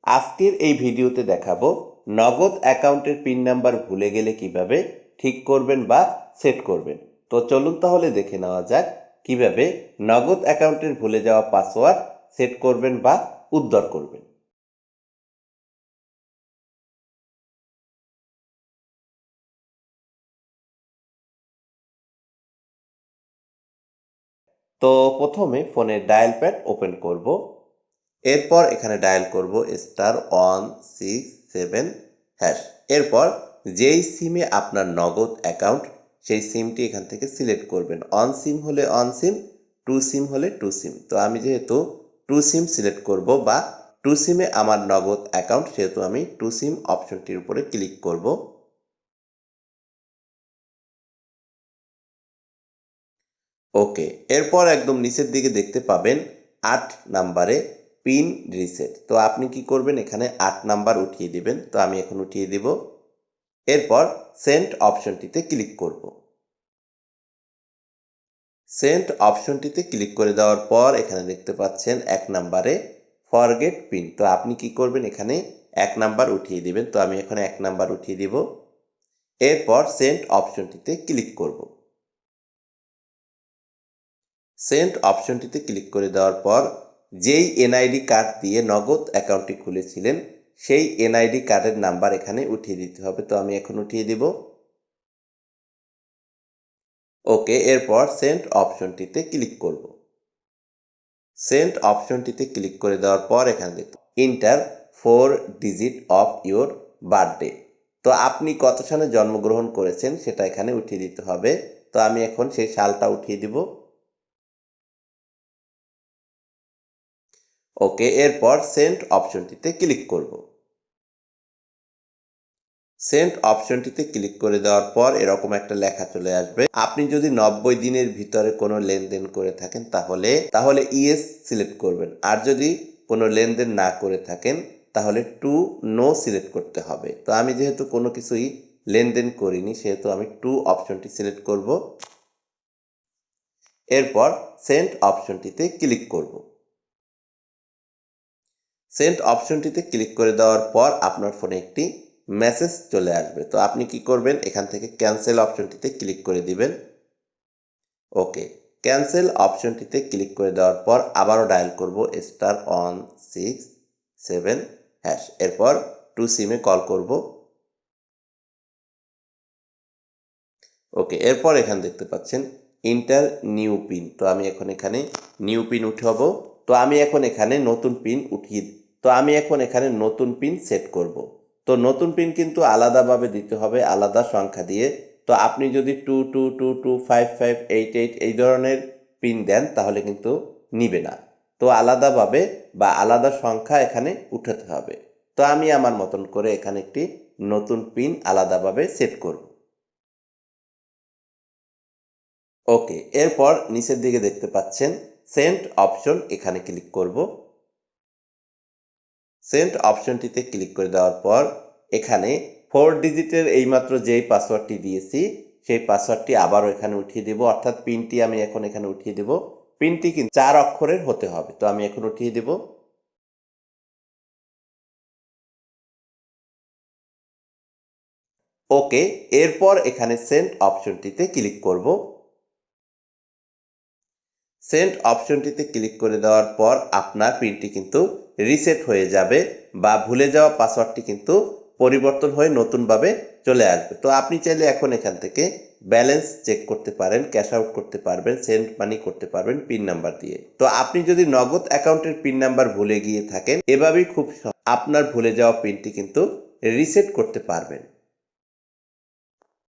আজকের এই ভিডিওতে দেখাবো নগদ অ্যাকাউন্টের পিন নাম্বার ভুলে গেলে কিভাবে ঠিক করবেন বা সেট করবেন। তো চলুন তাহলে দেখে নেওয়া যাক কিভাবে নগদ অ্যাকাউন্টের ভুলে যাওয়া পাসওয়ার্ড সেট করবেন বা উদ্ধার করবেন। তো প্রথমে ফোনের ডায়াল প্যাড ওপেন করব। এরপর এখানে ডায়াল করব *167#। এরপর যেই সিমে আপনার নগদ অ্যাকাউন্ট সেই সিমটি এখান থেকে সিলেক্ট করবেন। অন সিম হলে অন সিম, টু সিম হলে টু সিম। তো আমি যেহেতু টু সিম সিলেক্ট করব বা টু সিমে আমার নগদ অ্যাকাউন্ট, সেহেতু আমি টু সিম অপশনটির উপরে ক্লিক করব। ওকে, এরপর একদম নিচের দিকে দেখতে পাবেন 8 নাম্বারে পিন রিসেট। তো আপনি কি করবেন, এখানে 8 নাম্বার উঠিয়ে দিবেন। তো আমি এখন উঠিয়ে দিব। এরপর সেন্ড অপশনটিতে ক্লিক করব। সেন্ড অপশনটিতে ক্লিক করে দেওয়ার পর এখানে দেখতে পাচ্ছেন 1 নাম্বারে ফরগেট পিন। তো আপনি কি করবেন, এখানে 1 নাম্বার উঠিয়ে দিবেন। তো আমি এখানে 1 নাম্বার উঠিয়ে দিব। এরপর সেন্ড অপশনটিতে ক্লিক করব। সেন্ড অপশনটিতে ক্লিক করে দেওয়ার পর যেই এনআইডি কার্ড দিয়ে নগদ অ্যাকাউন্টটি খুলেছিলেন সেই এনআইডি কার্ডের নাম্বার এখানে উঠিয়ে দিতে হবে। তো আমি এখন উঠিয়ে দিব। ওকে, এরপর সেন্ড অপশনটিতে ক্লিক করব। সেন্ড অপশনটিতে ক্লিক করে দেওয়ার পর এখানে দেখতে inter 4 digit of your birthday. তো আপনি কত সালে জন্মগ্রহণ করেছেন সেটা এখানে উঠিয়ে দিতে হবে। তো আমি এখন সেই সালটা উঠিয়ে দিব। ওকে, এরপর সেন্ড অপশনটিতে ক্লিক করব। সেন্ড অপশনটিতে ক্লিক করে দেওয়ার পর এরকম একটা লেখা চলে আসবে। আপনি যদি 90 দিনের ভিতরে কোনো লেনদেন করে থাকেন তাহলে ইয়েস সিলেক্ট করবেন। আর যদি কোনো লেনদেন না করে থাকেন তাহলে টু নো সিলেক্ট করতে হবে। তো আমি যেহেতু কোনো কিছুই লেনদেন করিনি সেহেতু আমি টু অপশনটি সিলেক্ট করব। এরপর সেন্ড অপশনটিতে ক্লিক করব। সেন্ড অপশনটিতে ক্লিক করে দেওয়ার পর আপনার ফোনে একটি মেসেজ চলে আসবে। তো আপনি কি করবেন, এখান থেকে ক্যান্সেল অপশনটিতে ক্লিক করে দিবেন। ওকে, ক্যান্সেল অপশনটিতে ক্লিক করে দেওয়ার পর আবারও ডায়াল করব *167#। এরপর টু সিমে কল করব। ওকে, এরপর এখানে দেখতে পাচ্ছেন ইন্টার নিউ পিন। তো আমি এখন এখানে নিউ পিন উঠাবো। তো আমি এখন এখানে নতুন পিন সেট করব। তো নতুন পিন কিন্তু আলাদাভাবে দিতে হবে, আলাদা সংখ্যা দিয়ে। তো আপনি যদি 22225588 এই ধরনের পিন দেন তাহলে কিন্তু নিবে না। তো আলাদাভাবে বা আলাদা সংখ্যা এখানে উঠাতে হবে। তো আমি আমার মতন করে এখানে একটি নতুন পিন আলাদাভাবে সেট করব। ওকে, এরপর নিচের দিকে দেখতে পাচ্ছেন সেন্ড অপশন, এখানে ক্লিক করব। সেন্ড অপশনটিতে ক্লিক করে দেওয়ার পর এখানে 4 ডিজিটের এইমাত্র যেই পাসওয়ার্ডটি দিয়েছি সেই পাসওয়ার্ডটি আবারও এখানে উঠিয়ে দেব। অর্থাৎ পিনটি আমি এখন এখানে উঠিয়ে দেব। পিনটি কিন্তু 4 অক্ষরের হতে হবে। তো আমি এখন উঠিয়ে দেব। ওকে, এরপর এখানে সেন্ড অপশনটিতে ক্লিক করব। সেন্ড অপশনটিতে ক্লিক করে দেওয়ার পর আপনার পিনটি কিন্তু রিসেট হয়ে যাবে বা ভুলে যাওয়া পাসওয়ার্ডটি কিন্তু পরিবর্তন হয়ে নতুনভাবে চলে আসবে। তো আপনি চাইলে এখন এখান থেকে ব্যালেন্স চেক করতে পারেন, ক্যাশ আউট করতে পারবেন, সেন্ড মানি করতে পারবেন পিন নাম্বার দিয়ে। তো আপনি যদি নগদ অ্যাকাউন্টের পিন নাম্বার ভুলে গিয়ে থাকেন এভাবেই খুব আপনার ভুলে যাওয়া পিনটি কিন্তু রিসেট করতে পারবেন।